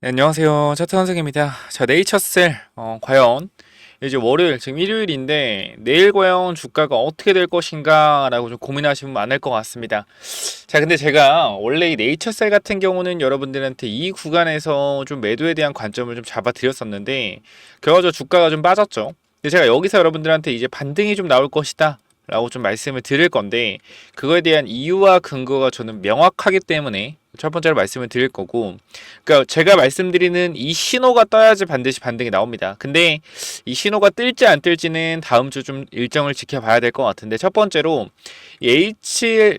네, 안녕하세요. 차트 선생입니다. 자, 네이처셀, 과연 이제 월요일, 지금 일요일인데 내일 과연 주가가 어떻게 될 것인가라고 좀 고민하시면 많을 것 같습니다. 자, 근데 제가 원래 이 네이처셀 같은 경우는 여러분들한테 이 구간에서 좀 매도에 대한 관점을 좀 잡아드렸었는데 결과적으로 주가가 좀 빠졌죠. 근데 제가 여기서 여러분들한테 이제 반등이 좀 나올 것이다 라고 좀 말씀을 드릴 건데 그거에 대한 이유와 근거가 저는 명확하기 때문에 첫 번째로 말씀을 드릴 거고, 그러니까 제가 말씀드리는 이 신호가 떠야지 반드시 반등이 나옵니다. 근데 이 신호가 뜰지 안 뜰지는 다음 주 좀 일정을 지켜봐야 될 것 같은데, 첫 번째로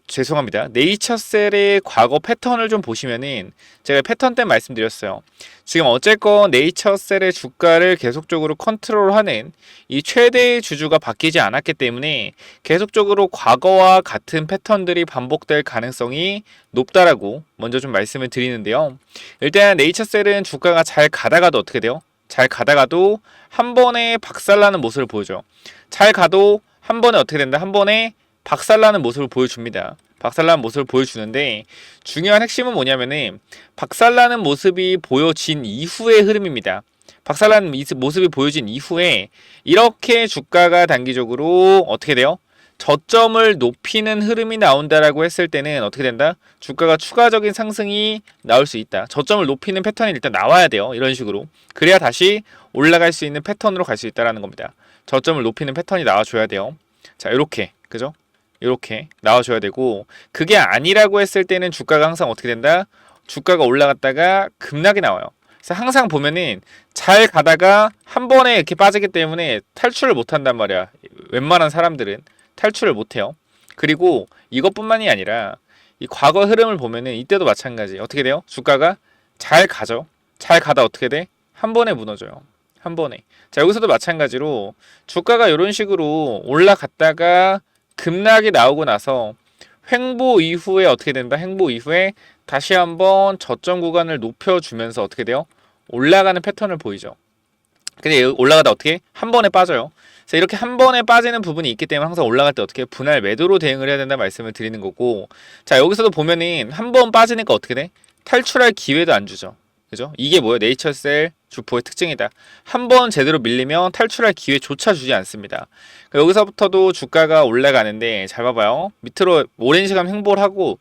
죄송합니다. 네이처셀의 과거 패턴을 좀 보시면은 제가 패턴 때 말씀드렸어요. 지금 어쨌건 네이처셀의 주가를 계속적으로 컨트롤하는 이 최대의 주주가 바뀌지 않았기 때문에 계속적으로 과거와 같은 패턴들이 반복될 가능성이 높다라고 먼저 좀 말씀을 드리는데요. 일단 네이처셀은 주가가 잘 가다가도 어떻게 돼요? 잘 가다가도 한 번에 박살나는 모습을 보여줘. 잘 가도 한 번에 어떻게 된다? 한 번에 박살나는 모습을 보여줍니다. 박살나는 모습을 보여주는데 중요한 핵심은 뭐냐면은 박살나는 모습이 보여진 이후의 흐름입니다. 박살나는 모습이 보여진 이후에 이렇게 주가가 단기적으로 어떻게 돼요? 저점을 높이는 흐름이 나온다라고 했을 때는 어떻게 된다? 주가가 추가적인 상승이 나올 수 있다. 저점을 높이는 패턴이 일단 나와야 돼요. 이런 식으로. 그래야 다시 올라갈 수 있는 패턴으로 갈 수 있다라는 겁니다. 저점을 높이는 패턴이 나와줘야 돼요. 자, 이렇게. 그죠? 이렇게 나와줘야 되고, 그게 아니라고 했을 때는 주가가 항상 어떻게 된다? 주가가 올라갔다가 급락이 나와요. 그래서 항상 보면은 잘 가다가 한 번에 이렇게 빠지기 때문에 탈출을 못 한단 말이야. 웬만한 사람들은 탈출을 못 해요. 그리고 이것뿐만이 아니라 이 과거 흐름을 보면은 이때도 마찬가지. 어떻게 돼요? 주가가 잘 가죠. 잘 가다 어떻게 돼? 한 번에 무너져요. 한 번에. 자, 여기서도 마찬가지로 주가가 이런 식으로 올라갔다가 급락이 나오고 나서 횡보 이후에 어떻게 된다? 횡보 이후에 다시 한번 저점 구간을 높여주면서 어떻게 돼요? 올라가는 패턴을 보이죠. 근데 올라가다 어떻게? 한 번에 빠져요. 그래서 이렇게 한 번에 빠지는 부분이 있기 때문에 항상 올라갈 때 어떻게 분할 매도로 대응을 해야 된다 말씀을 드리는 거고, 자, 여기서도 보면은 한 번 빠지니까 어떻게 돼? 탈출할 기회도 안 주죠. 그죠? 이게 뭐예요? 네이처셀 주포의 특징이다. 한 번 제대로 밀리면 탈출할 기회조차 주지 않습니다. 여기서부터도 주가가 올라가는데 잘 봐봐요. 밑으로 오랜 시간 횡보를 하고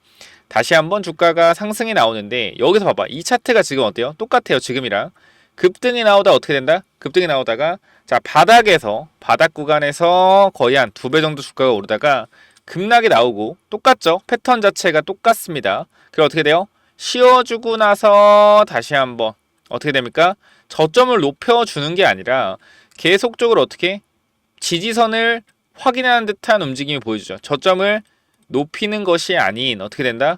다시 한번 주가가 상승이 나오는데 여기서 봐봐. 이 차트가 지금 어때요? 똑같아요. 지금이랑. 급등이 나오다 어떻게 된다? 급등이 나오다가 자, 바닥 구간에서 거의 한 2배 정도 주가가 오르다가 급락이 나오고 똑같죠? 패턴 자체가 똑같습니다. 그리고 어떻게 돼요? 쉬어주고 나서 다시 한번 어떻게 됩니까? 저점을 높여주는 게 아니라 계속적으로 어떻게 지지선을 확인하는 듯한 움직임이 보여주죠. 저점을 높이는 것이 아닌 어떻게 된다?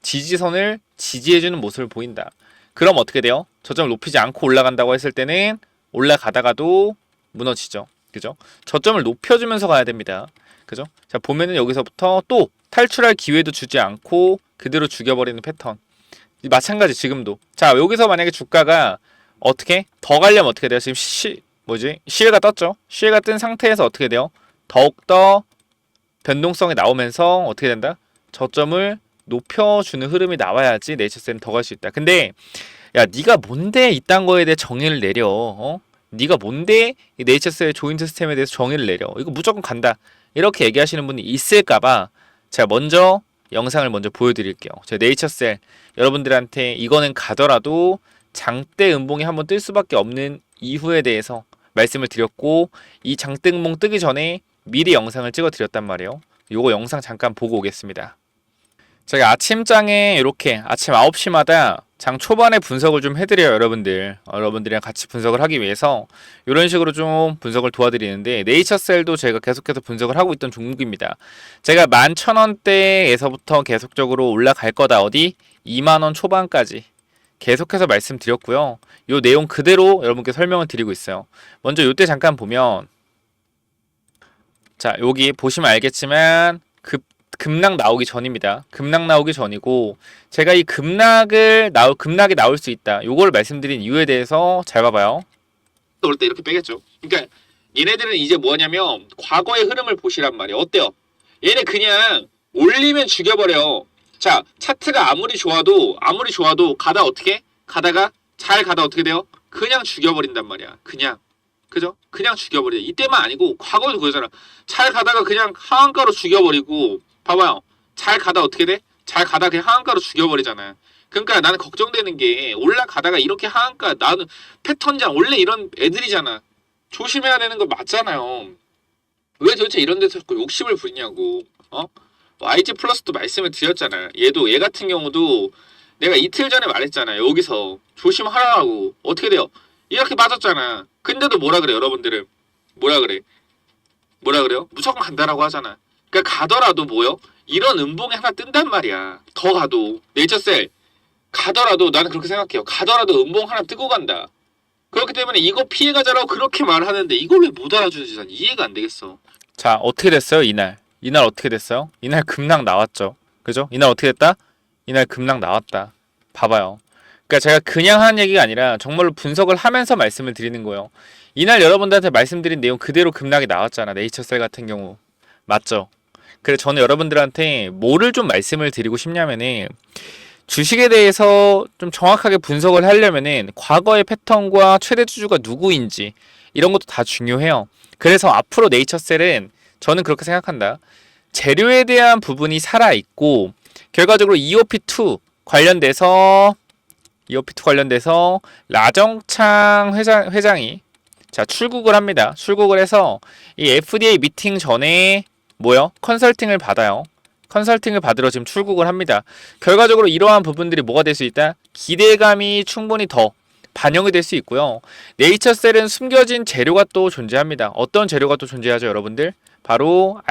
지지선을 지지해주는 모습을 보인다. 그럼 어떻게 돼요? 저점을 높이지 않고 올라간다고 했을 때는 올라가다가도 무너지죠. 그죠? 저점을 높여주면서 가야 됩니다. 그죠? 자, 보면은 여기서부터 또 탈출할 기회도 주지 않고 그대로 죽여버리는 패턴. 마찬가지 지금도. 자, 여기서 만약에 주가가 어떻게 더 가려면 어떻게 돼요? 지금 시외가 떴죠? 시외가 뜬 상태에서 어떻게 돼요? 더욱더 변동성이 나오면서 어떻게 된다? 저점을 높여주는 흐름이 나와야지 네이처셀은 더 갈 수 있다. 근데 야, 네가 뭔데 이딴 거에 대해 정의를 내려? 네가 뭔데 이 네이처셀 조인트 시스템에 대해서 정의를 내려? 이거 무조건 간다. 이렇게 얘기하시는 분이 있을까봐 제가 먼저 영상을 먼저 보여드릴게요. 제가 네이처셀 여러분들한테 이거는 가더라도 장대 음봉이 한번 뜰 수밖에 없는 이유에 대해서 말씀을 드렸고, 이 장대 음봉 뜨기 전에 미리 영상을 찍어 드렸단 말이에요. 요거 영상 잠깐 보고 오겠습니다. 제가 아침장에 이렇게 아침 9시마다 장 초반에 분석을 좀 해드려요. 여러분들이랑 같이 분석을 하기 위해서 이런 식으로 좀 분석을 도와드리는데, 네이처셀도 제가 계속해서 분석을 하고 있던 종목입니다. 제가 11,000원대에서부터 계속적으로 올라갈 거다. 어디? 2만원 초반까지 계속해서 말씀드렸고요. 요 내용 그대로 여러분께 설명을 드리고 있어요. 먼저 요때 잠깐 보면, 자, 여기 보시면 알겠지만 급락 나오기 전입니다. 급락 나오기 전이고, 제가 이 급락이 나올 수 있다. 요걸 말씀드린 이유에 대해서 잘 봐봐요. 올 때 이렇게 빼겠죠. 그러니까 얘네들은 이제 뭐냐면 과거의 흐름을 보시란 말이에요. 어때요? 얘네 그냥 올리면 죽여버려. 자, 차트가 아무리 좋아도 가다 어떻게? 가다가 잘 가다 어떻게 돼요? 그냥 죽여버린단 말이야. 그냥. 그죠? 그냥 죽여버려. 이때만 아니고 과거에도 그러잖아. 잘 가다가 그냥 하한가로 죽여버리고 봐봐요. 잘 가다 어떻게 돼? 잘 가다 그냥 하한가로 죽여버리잖아. 그러니까 나는 걱정되는 게 올라가다가 이렇게 하한가 나는 패턴장 원래 이런 애들이잖아. 조심해야 되는 거 맞잖아요. 왜 도대체 이런 데서 자꾸 욕심을 부리냐고. 어? YG 플러스도 말씀을 드렸잖아요. 얘 같은 경우도 내가 이틀 전에 말했잖아요. 여기서 조심하라고. 어떻게 돼요? 이렇게 맞았잖아. 근데도 뭐라 그래, 여러분들은? 뭐라 그래? 뭐라 그래요? 무조건 간다라고 하잖아. 그러니까 가더라도 뭐요? 이런 음봉이 하나 뜬단 말이야. 더 가도. 네이처셀. 가더라도 나는 그렇게 생각해요. 가더라도 음봉 하나 뜨고 간다. 그렇기 때문에 이거 피해가자라고 그렇게 말하는데 이걸 왜 못 알아주는지 난 이해가 안 되겠어. 자, 어떻게 됐어요, 이날? 이날 어떻게 됐어요? 이날 급락 나왔죠. 그죠? 이날 어떻게 됐다? 이날 급락 나왔다. 봐봐요. 그러니까 제가 그냥 하는 얘기가 아니라 정말로 분석을 하면서 말씀을 드리는 거예요. 이날 여러분들한테 말씀드린 내용 그대로 급락이 나왔잖아. 네이처셀 같은 경우. 맞죠? 그래서 저는 여러분들한테 뭐를 좀 말씀을 드리고 싶냐면은 주식에 대해서 좀 정확하게 분석을 하려면은 과거의 패턴과 최대 주주가 누구인지 이런 것도 다 중요해요. 그래서 앞으로 네이처셀은 저는 그렇게 생각한다. 재료에 대한 부분이 살아있고 결과적으로 EOP2 관련돼서 라정창 회장이 자 출국을 합니다. 출국을 해서 이 FDA 미팅 전에 뭐요? 컨설팅을 받아요. 컨설팅을 받으러 지금 출국을 합니다. 결과적으로 이러한 부분들이 뭐가 될 수 있다? 기대감이 충분히 더 반영이 될 수 있고요. 네이처셀은 숨겨진 재료가 또 존재합니다. 어떤 재료가 또 존재하죠, 여러분들? 바로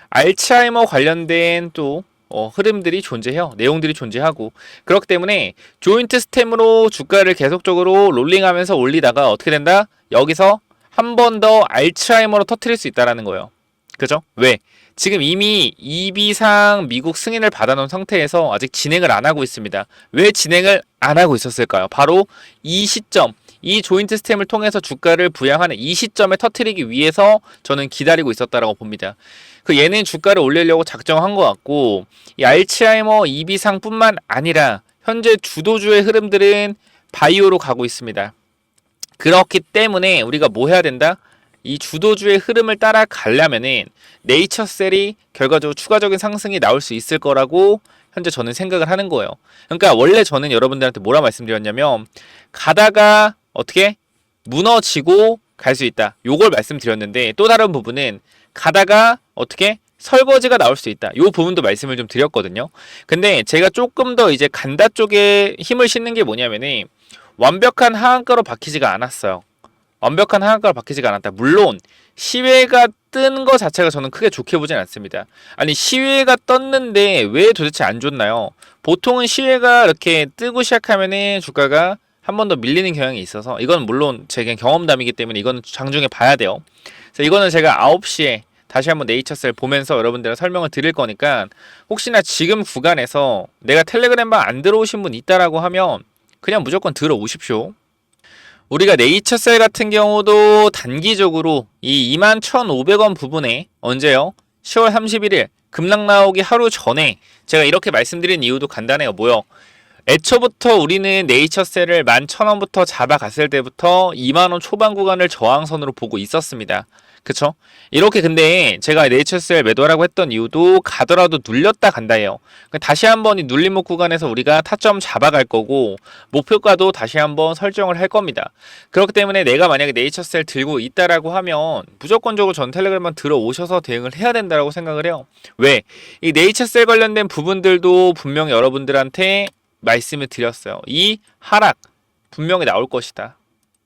알츠하이머 관련된 또 흐름들이 존재해요. 내용들이 존재하고 그렇기 때문에 조인트 스템으로 주가를 계속적으로 롤링하면서 올리다가 어떻게 된다? 여기서 한 번 더 알츠하이머로 터트릴 수 있다라는 거예요. 그죠? 왜? 지금 이미 2비상 미국 승인을 받아놓은 상태에서 아직 진행을 안 하고 있습니다. 왜 진행을 안 하고 있었을까요? 바로 이 시점, 이 조인트 스템을 통해서 주가를 부양하는 이 시점에 터트리기 위해서 저는 기다리고 있었다라고 봅니다. 그 얘는 주가를 올리려고 작정한 것 같고 이 알츠하이머 2비상뿐만 아니라 현재 주도주의 흐름들은 바이오로 가고 있습니다. 그렇기 때문에 우리가 뭐 해야 된다? 이 주도주의 흐름을 따라가려면은 네이처셀이 결과적으로 추가적인 상승이 나올 수 있을 거라고 현재 저는 생각을 하는 거예요. 그러니까 원래 저는 여러분들한테 뭐라 말씀드렸냐면 가다가 어떻게 무너지고 갈 수 있다. 요걸 말씀드렸는데 또 다른 부분은 가다가 어떻게 설거지가 나올 수 있다. 요 부분도 말씀을 좀 드렸거든요. 근데 제가 조금 더 이제 간다 쪽에 힘을 싣는 게 뭐냐면은 완벽한 하한가로 박히지가 않았어요. 완벽한 하한가로 박히지가 않았다. 물론 시외가 뜬 거 자체가 저는 크게 좋게 보진 않습니다. 아니 시외가 떴는데 왜 도대체 안 좋나요? 보통은 시외가 이렇게 뜨고 시작하면은 주가가 한 번 더 밀리는 경향이 있어서 이건 물론 제 그냥 경험담이기 때문에 이거는 장중에 봐야 돼요. 그래서 이거는 제가 9시에 다시 한번 네이처셀 보면서 여러분들과 설명을 드릴 거니까 혹시나 지금 구간에서 내가 텔레그램방 안 들어오신 분 있다라고 하면 그냥 무조건 들어오십시오. 우리가 네이처셀 같은 경우도 단기적으로 이 21,500원 부분에 언제요? 10월 31일 급락 나오기 하루 전에 제가 이렇게 말씀드린 이유도 간단해요. 뭐요? 애초부터 우리는 네이처셀을 11,000원부터 잡아갔을 때부터 2만원 초반 구간을 저항선으로 보고 있었습니다. 그쵸? 이렇게 근데 제가 네이처셀 매도라고 했던 이유도 가더라도 눌렸다 간다예요. 다시 한번 이 눌림목 구간에서 우리가 타점 잡아갈 거고 목표가도 다시 한번 설정을 할 겁니다. 그렇기 때문에 내가 만약에 네이처셀 들고 있다라고 하면 무조건적으로 전 텔레그램만 들어오셔서 대응을 해야 된다고 생각을 해요. 왜? 이 네이처셀 관련된 부분들도 분명히 여러분들한테 말씀을 드렸어요. 이 하락 분명히 나올 것이다.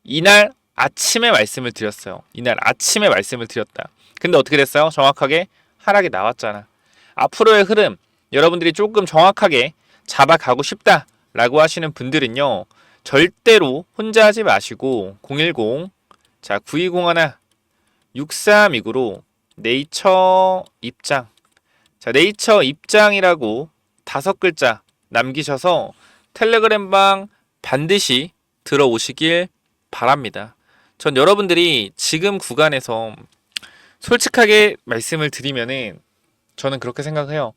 이날 아침에 말씀을 드렸어요. 이날 아침에 말씀을 드렸다. 근데 어떻게 됐어요? 정확하게 하락이 나왔잖아. 앞으로의 흐름 여러분들이 조금 정확하게 잡아가고 싶다라고 하시는 분들은요. 절대로 혼자 하지 마시고 010 자 9201 6329로 네이처 입장 자 네이처 입장이라고 5글자 남기셔서 텔레그램방 반드시 들어오시길 바랍니다. 전 여러분들이 지금 구간에서 솔직하게 말씀을 드리면은 저는 그렇게 생각해요.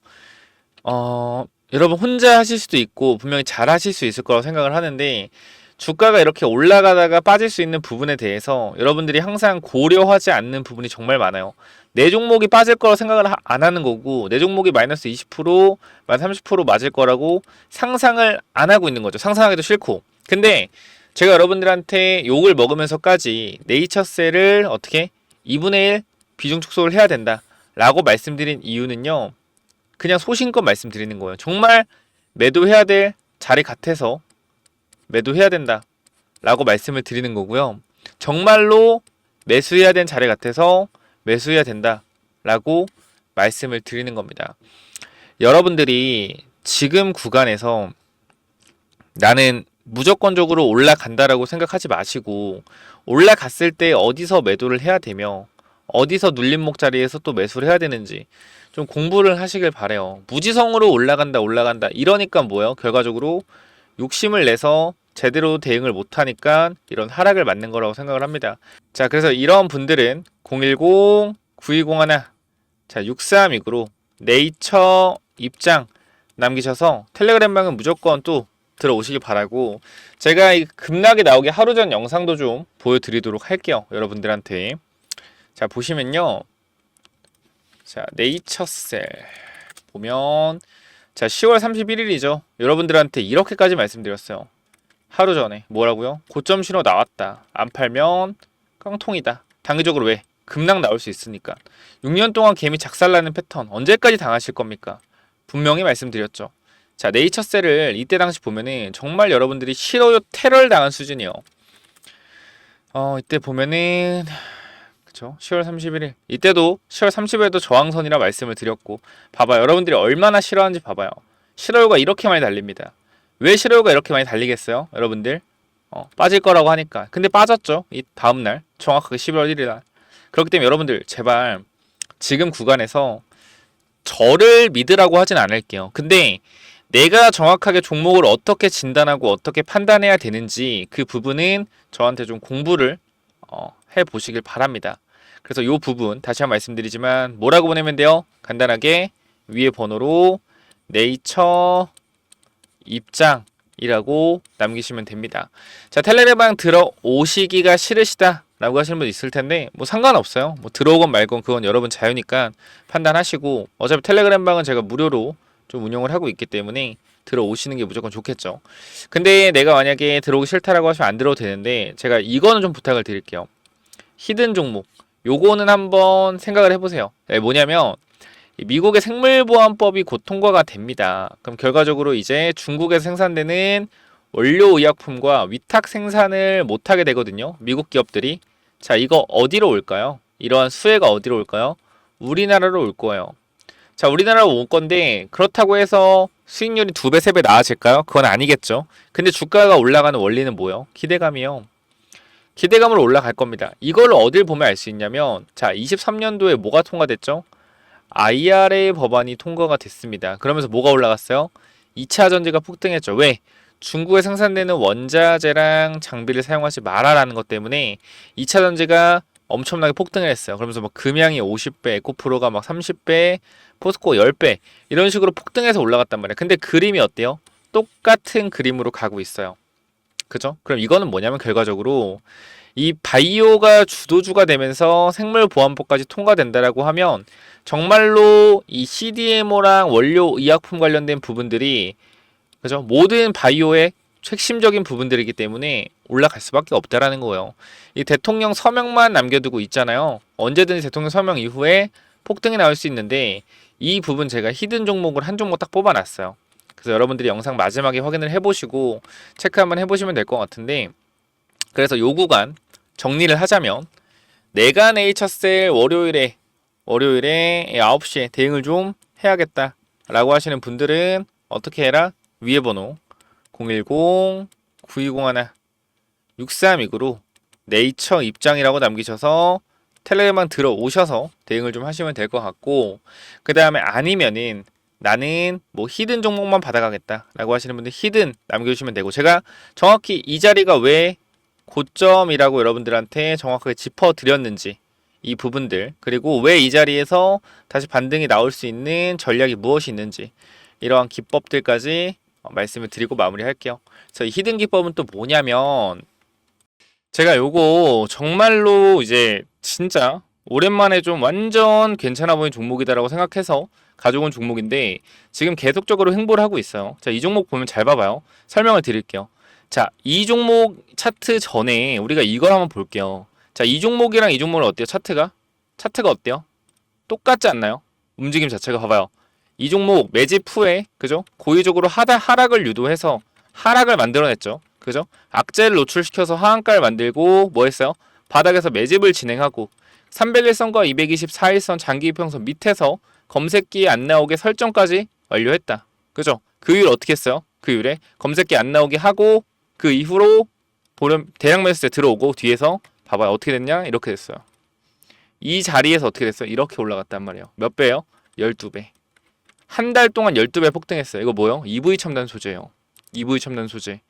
여러분 혼자 하실 수도 있고 분명히 잘 하실 수 있을 거라고 생각을 하는데 주가가 이렇게 올라가다가 빠질 수 있는 부분에 대해서 여러분들이 항상 고려하지 않는 부분이 정말 많아요. 내 종목이 빠질 거라고 생각을 안 하는 거고 내 종목이 마이너스 20%, 마이너스 30% 맞을 거라고 상상을 안 하고 있는 거죠. 상상하기도 싫고. 근데 제가 여러분들한테 욕을 먹으면서까지 네이처셀을 어떻게 2분의 1 비중 축소를 해야 된다 라고 말씀드린 이유는요. 그냥 소신껏 말씀드리는 거예요. 정말 매도해야 될 자리 같아서 매도해야 된다 라고 말씀을 드리는 거고요. 정말로 매수해야 된 자리 같아서 매수해야 된다 라고 말씀을 드리는 겁니다. 여러분들이 지금 구간에서 나는 무조건적으로 올라간다라고 생각하지 마시고 올라갔을 때 어디서 매도를 해야 되며 어디서 눌림목 자리에서 또 매수를 해야 되는지 좀 공부를 하시길 바래요. 무지성으로 올라간다 이러니까 뭐예요? 결과적으로 욕심을 내서 제대로 대응을 못하니까 이런 하락을 맞는 거라고 생각을 합니다. 자, 그래서 이런 분들은 010-9201 자 6329로 네이처 입장 남기셔서 텔레그램방은 무조건 또 들어오시길 바라고 제가 이 급락이 나오기 하루 전 영상도 좀 보여드리도록 할게요. 여러분들한테. 자 보시면요. 자 네이처셀 보면 자 10월 31일이죠. 여러분들한테 이렇게까지 말씀드렸어요. 하루 전에 뭐라고요? 고점 신호 나왔다. 안 팔면 깡통이다. 단기적으로 왜? 급락 나올 수 있으니까. 6년 동안 개미 작살나는 패턴 언제까지 당하실 겁니까? 분명히 말씀드렸죠. 자 네이처셀을 이때 당시 보면은 정말 여러분들이 싫어요 테러를 당한 수준이요. 이때 보면은 그쵸 10월 31일 이때도 10월 30일에도 저항선이라 말씀을 드렸고 봐봐요. 여러분들이 얼마나 싫어하는지 봐봐요. 싫어요가 이렇게 많이 달립니다. 왜 싫어요가 이렇게 많이 달리겠어요? 여러분들 빠질 거라고 하니까. 근데 빠졌죠. 이 다음날 정확하게 11월 1일 날. 그렇기 때문에 여러분들 제발 지금 구간에서 저를 믿으라고 하진 않을게요. 근데 내가 정확하게 종목을 어떻게 진단하고 어떻게 판단해야 되는지 그 부분은 저한테 좀 공부를 해보시길 바랍니다. 그래서 이 부분 다시 한번 말씀드리지만 뭐라고 보내면 돼요? 간단하게 위에 번호로 네이처 입장이라고 남기시면 됩니다. 자 텔레그램방 들어오시기가 싫으시다 라고 하시는 분 있을 텐데 뭐 상관없어요. 뭐 들어오건 말건 그건 여러분 자유니까 판단하시고 어차피 텔레그램방은 제가 무료로 좀 운영을 하고 있기 때문에 들어오시는 게 무조건 좋겠죠. 근데 내가 만약에 들어오기 싫다라고 하시면 안 들어도 되는데 제가 이거는 좀 부탁을 드릴게요. 히든 종목 요거는 한번 생각을 해보세요. 뭐냐면 미국의 생물보안법이 곧 통과가 됩니다. 그럼 결과적으로 이제 중국에서 생산되는 원료의약품과 위탁 생산을 못하게 되거든요. 미국 기업들이. 자 이거 어디로 올까요? 이러한 수혜가 어디로 올까요? 우리나라로 올 거예요. 자 우리나라로 올 건데 그렇다고 해서 수익률이 2배, 3배 나아질까요? 그건 아니겠죠. 근데 주가가 올라가는 원리는 뭐예요? 기대감이요. 기대감으로 올라갈 겁니다. 이걸 어딜 보면 알 수 있냐면 자 23년도에 뭐가 통과됐죠? IRA 법안이 통과가 됐습니다. 그러면서 뭐가 올라갔어요? 2차 전지가 폭등했죠. 왜? 중국에 생산되는 원자재랑 장비를 사용하지 마라라는 것 때문에 2차 전지가 엄청나게 폭등을 했어요. 그러면서 막 금양이 50배, 에코프로가 막 30배, 포스코 10배 이런 식으로 폭등해서 올라갔단 말이에요. 근데 그림이 어때요? 똑같은 그림으로 가고 있어요. 그죠? 그럼 이거는 뭐냐면 결과적으로 이 바이오가 주도주가 되면서 생물보안법까지 통과된다라고 하면 정말로 이 CDMO랑 원료의약품 관련된 부분들이 그죠? 모든 바이오의 핵심적인 부분들이기 때문에 올라갈 수밖에 없다라는 거예요. 이 대통령 서명만 남겨두고 있잖아요. 언제든지 대통령 서명 이후에 폭등이 나올 수 있는데 이 부분 제가 히든 종목을 한 종목 딱 뽑아놨어요. 그래서 여러분들이 영상 마지막에 확인을 해보시고 체크 한번 해보시면 될 것 같은데 그래서 요 구간 정리를 하자면 내가 네이처셀 월요일에 9시에 대응을 좀 해야겠다 라고 하시는 분들은 어떻게 해라? 위에 번호 010-9201-6329로 네이처 입장이라고 남기셔서 텔레그램만 들어오셔서 대응을 좀 하시면 될 것 같고 그 다음에 아니면은 나는 뭐 히든 종목만 받아가겠다 라고 하시는 분들 히든 남겨주시면 되고 제가 정확히 이 자리가 왜 고점이라고 여러분들한테 정확하게 짚어드렸는지 이 부분들 그리고 왜 이 자리에서 다시 반등이 나올 수 있는 전략이 무엇이 있는지 이러한 기법들까지 말씀을 드리고 마무리할게요. 그래서 이 히든 기법은 또 뭐냐면 제가 요거 정말로 이제 진짜 오랜만에 좀 완전 괜찮아 보이는 종목이다라고 생각해서 가져온 종목인데 지금 계속적으로 횡보를 하고 있어요. 자, 이 종목 보면 잘 봐봐요. 설명을 드릴게요. 자, 이 종목 차트 전에 우리가 이걸 한번 볼게요. 자, 이 종목이랑 이 종목은 어때요? 차트가 어때요? 똑같지 않나요? 움직임 자체가 봐봐요. 이 종목 매집 후에 그죠? 고의적으로 하락을 유도해서 하락을 만들어냈죠. 그죠? 악재를 노출시켜서 하한가를 만들고 뭐 했어요? 바닥에서 매집을 진행하고 301선과 224일선 장기 이평선 밑에서 검색기에 안 나오게 설정까지 완료했다. 그죠? 그 이후에 어떻게 했어요? 그 이후에 검색기 안 나오게 하고 그 이후로 보름 대량 매수세 들어오고 뒤에서 봐봐요. 어떻게 됐냐? 이렇게 됐어요. 이 자리에서 어떻게 됐어요? 이렇게 올라갔단 말이에요. 몇 배요? 12배. 한 달 동안 12배 폭등했어요. 이거 뭐요? EV 첨단 소재예요. EV 첨단 소재.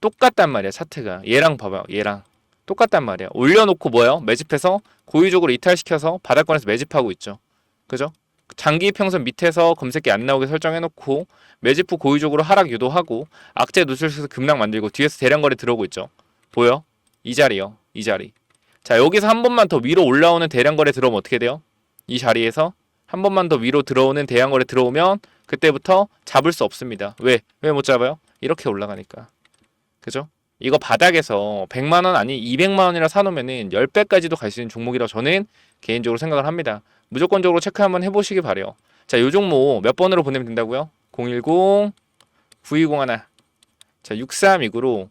똑같단 말이야, 차트가. 얘랑 봐봐요. 얘랑. 똑같단 말이야. 올려놓고 뭐예요? 매집해서 고의적으로 이탈시켜서 바닥권에서 매집하고 있죠. 그죠? 장기 평선 밑에서 검색기 안 나오게 설정해놓고 매집 후 고의적으로 하락 유도하고 악재 노출시켜서 급락 만들고 뒤에서 대량 거래 들어오고 있죠. 보여? 이 자리요. 이 자리. 자, 여기서 한 번만 더 위로 올라오는 대량 거래 들어오면 어떻게 돼요? 이 자리에서 한 번만 더 위로 들어오는 대량 거래 들어오면 그때부터 잡을 수 없습니다. 왜? 왜 못 잡아요? 이렇게 올라가니까. 그죠? 이거 바닥에서 100만원 아니 200만원이라 사놓으면은 10배까지도 갈 수 있는 종목이라고 저는 개인적으로 생각을 합니다. 무조건적으로 체크 한번 해보시기 바래요. 자, 요 종목 몇 번으로 보내면 된다고요? 010-9201. 자, 6329로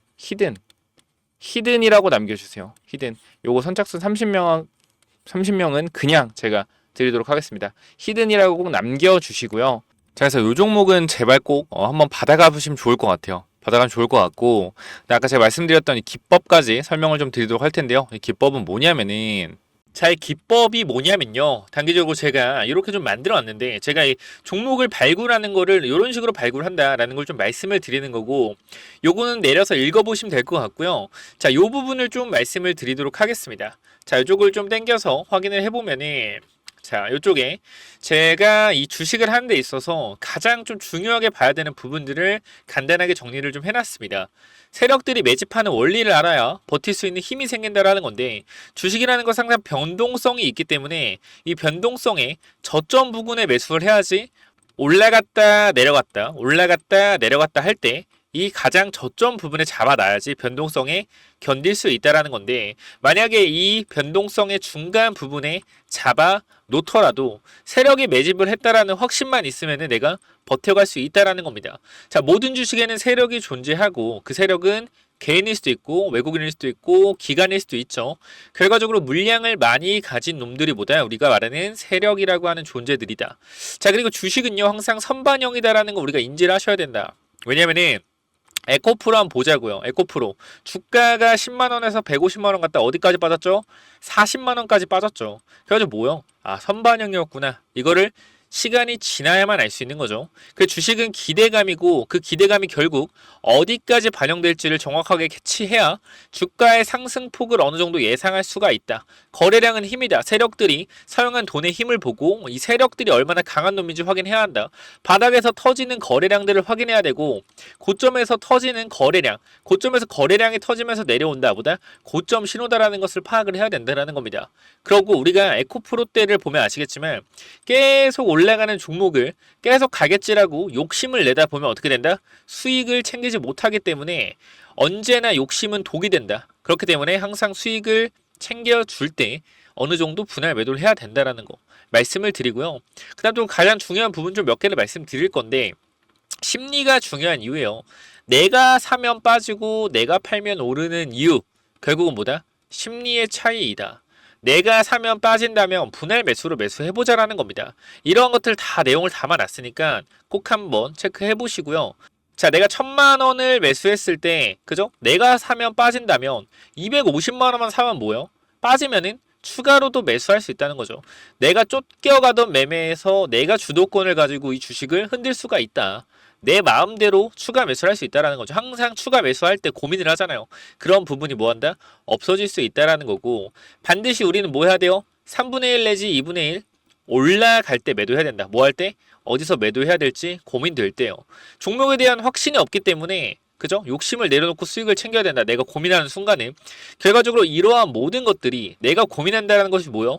히든이라고 남겨주세요. 히든. 요거 선착순 30명은 그냥 제가 드리도록 하겠습니다. 히든이라고 꼭 남겨주시고요. 자, 그래서 요 종목은 제발 꼭 한번 받아가 보시면 좋을 것 같아요. 받아가면 좋을 것 같고, 아까 제가 말씀드렸던 이 기법까지 설명을 좀 드리도록 할 텐데요. 이 기법은 뭐냐면은, 자, 이 기법이 뭐냐면요. 단기적으로 제가 이렇게 좀 만들어 왔는데, 제가 이 종목을 발굴하는 거를 이런 식으로 발굴한다라는 걸 좀 말씀을 드리는 거고, 요거는 내려서 읽어보시면 될 것 같고요. 자, 요 부분을 좀 말씀을 드리도록 하겠습니다. 자, 이쪽을 좀 당겨서 확인을 해보면은, 자, 이쪽에 제가 이 주식을 하는 데 있어서 가장 좀 중요하게 봐야 되는 부분들을 간단하게 정리를 좀 해놨습니다. 세력들이 매집하는 원리를 알아야 버틸 수 있는 힘이 생긴다라는 건데 주식이라는 건 항상 변동성이 있기 때문에 이 변동성에 저점 부근에 매수를 해야지 올라갔다 내려갔다 할 때 이 가장 저점 부분에 잡아놔야지 변동성에 견딜 수 있다라는 건데 만약에 이 변동성의 중간 부분에 잡아 놓더라도 세력이 매집을 했다라는 확신만 있으면은 내가 버텨갈 수 있다라는 겁니다. 자, 모든 주식에는 세력이 존재하고 그 세력은 개인일 수도 있고 외국인일 수도 있고 기관일 수도 있죠. 결과적으로 물량을 많이 가진 놈들이보다 우리가 말하는 세력이라고 하는 존재들이다. 자, 그리고 주식은요 항상 선반영이다라는 거 우리가 인지를 하셔야 된다. 왜냐면은 에코프로 한번 보자고요. 에코프로 주가가 10만원에서 150만원 갔다 어디까지 빠졌죠? 40만원까지 빠졌죠. 그래가지고 뭐요? 아, 선반영이었구나. 이거를 시간이 지나야만 알 수 있는 거죠. 그 주식은 기대감이고 그 기대감이 결국 어디까지 반영될지를 정확하게 캐치해야 주가의 상승폭을 어느 정도 예상할 수가 있다. 거래량은 힘이다. 세력들이 사용한 돈의 힘을 보고 이 세력들이 얼마나 강한 놈인지 확인해야 한다. 바닥에서 터지는 거래량들을 확인해야 되고 고점에서 터지는 거래량, 고점에서 거래량이 터지면서 내려온다 보다 고점 신호다라는 것을 파악을 해야 된다는 겁니다. 그리고 우리가 에코프로 때를 보면 아시겠지만 계속 올라가는 종목을 계속 가겠지라고 욕심을 내다 보면 어떻게 된다? 수익을 챙기지 못하기 때문에 언제나 욕심은 독이 된다. 그렇기 때문에 항상 수익을 챙겨줄 때 어느 정도 분할 매도를 해야 된다라는 거 말씀을 드리고요. 그 다음 또 가장 중요한 부분 좀 몇 개를 말씀드릴 건데 심리가 중요한 이유예요. 내가 사면 빠지고 내가 팔면 오르는 이유 결국은 뭐다? 심리의 차이이다. 내가 사면 빠진다면 분할 매수로 매수해보자라는 겁니다. 이런 것들 다 내용을 담아놨으니까 꼭 한번 체크해 보시고요. 자, 내가 1000만원을 매수했을 때, 그죠? 내가 사면 빠진다면 250만원만 사면 뭐예요? 빠지면은 추가로도 매수할 수 있다는 거죠. 내가 쫓겨가던 매매에서 내가 주도권을 가지고 이 주식을 흔들 수가 있다. 내 마음대로 추가 매수를 할 수 있다는 거죠. 항상 추가 매수할 때 고민을 하잖아요. 그런 부분이 뭐한다? 없어질 수 있다는 거고 반드시 우리는 뭐 해야 돼요? 3분의 1 내지 2분의 1 올라갈 때 매도해야 된다. 뭐 할 때? 어디서 매도해야 될지 고민될 때요. 종목에 대한 확신이 없기 때문에 그죠? 욕심을 내려놓고 수익을 챙겨야 된다. 내가 고민하는 순간에 결과적으로 이러한 모든 것들이 내가 고민한다는 것이 뭐요?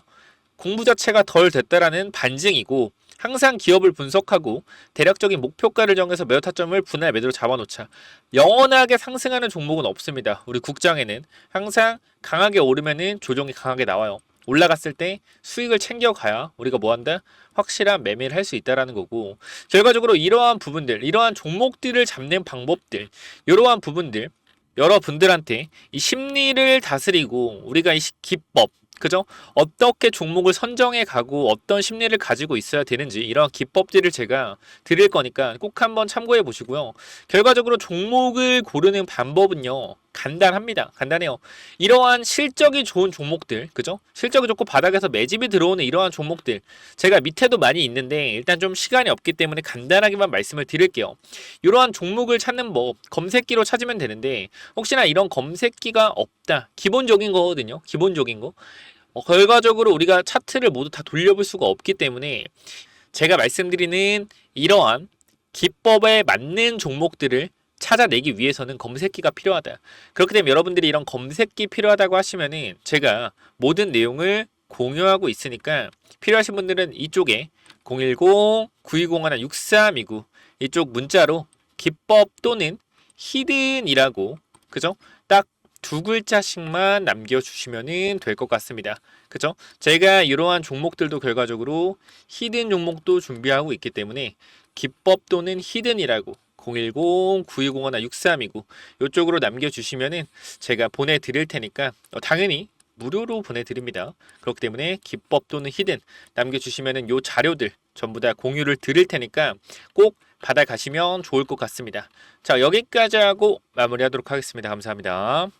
공부 자체가 덜 됐다라는 반증이고 항상 기업을 분석하고 대략적인 목표가를 정해서 매도 타점을 분할 매도로 잡아놓자. 영원하게 상승하는 종목은 없습니다. 우리 국장에는 항상 강하게 오르면은 조정이 강하게 나와요. 올라갔을 때 수익을 챙겨가야 우리가 뭐한다? 확실한 매매를 할 수 있다라는 거고 결과적으로 이러한 부분들, 이러한 종목들을 잡는 방법들, 이러한 부분들 여러분들한테 이 심리를 다스리고 우리가 이 기법 그죠? 어떻게 종목을 선정해 가고 어떤 심리를 가지고 있어야 되는지 이런 기법들을 제가 드릴 거니까 꼭 한번 참고해 보시고요. 결과적으로 종목을 고르는 방법은요. 간단합니다. 간단해요. 이러한 실적이 좋은 종목들, 그죠? 실적이 좋고 바닥에서 매집이 들어오는 이러한 종목들 제가 밑에도 많이 있는데 일단 좀 시간이 없기 때문에 간단하게만 말씀을 드릴게요. 이러한 종목을 찾는 법 검색기로 찾으면 되는데 혹시나 이런 검색기가 없다. 기본적인 거거든요. 기본적인 거. 결과적으로 우리가 차트를 모두 다 돌려볼 수가 없기 때문에 제가 말씀드리는 이러한 기법에 맞는 종목들을 찾아내기 위해서는 검색기가 필요하다. 그렇기 때문에 여러분들이 이런 검색기 필요하다고 하시면은 제가 모든 내용을 공유하고 있으니까 필요하신 분들은 이쪽에 010-9201-6329 이쪽 문자로 기법 또는 히든이라고 그죠? 딱 두 글자씩만 남겨주시면 될 것 같습니다. 그죠? 제가 이러한 종목들도 결과적으로 히든 종목도 준비하고 있기 때문에 기법 또는 히든이라고 010-9201-6329 이쪽으로 남겨주시면은 제가 보내드릴 테니까 당연히 무료로 보내드립니다. 그렇기 때문에 기법 또는 히든 남겨주시면은 요 자료들 전부 다 공유를 드릴 테니까 꼭 받아가시면 좋을 것 같습니다. 자, 여기까지 하고 마무리하도록 하겠습니다. 감사합니다.